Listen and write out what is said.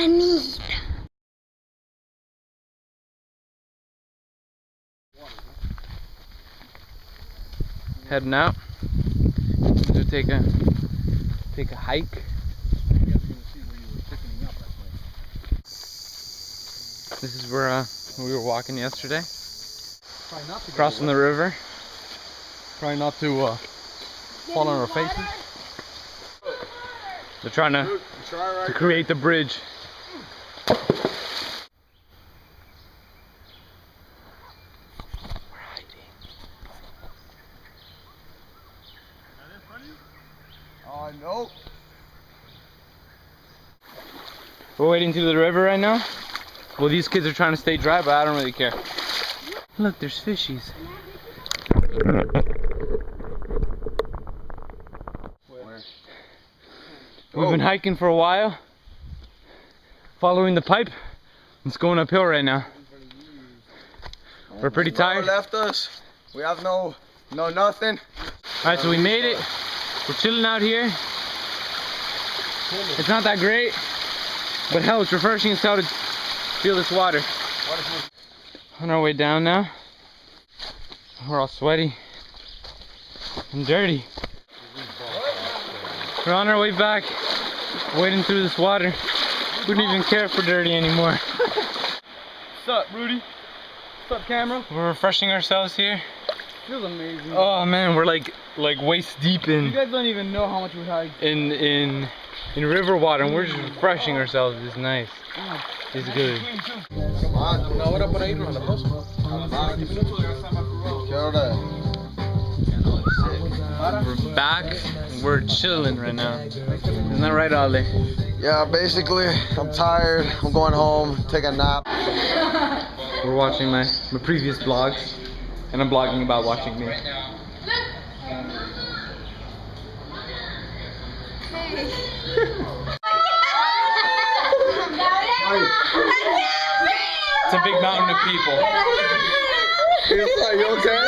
Anita. Heading out to take a hike. This is where we were walking yesterday, crossing the river. Try not to fall on our faces. They're trying to create the bridge. No. We're wading through the river right now. Well, these kids are trying to stay dry, but I don't really care. Look, there's fishies. We've been hiking for a while, following the pipe. It's going uphill right now. We're pretty tired. Left us. We have no nothing. Alright, so we made it. We're chilling out here. It's not that great, but hell, it's refreshing as hell to feel this water. On our way down now. We're all sweaty and dirty. We're on our way back, wading through this water. We don't even care if we're dirty anymore. What's up, Rudy? What's up, camera? We're refreshing ourselves here. Feels amazing. Oh man, we're like waist deep in. You guys don't even know how much we hiked. In river water, and we're just refreshing ourselves. It's nice. It's good. We're back. We're chilling right now. Isn't that right, Ale? Yeah, basically, I'm tired. I'm going home, take a nap. We're watching my previous vlogs, and I'm blogging about watching me. It's a big mountain of people. You okay?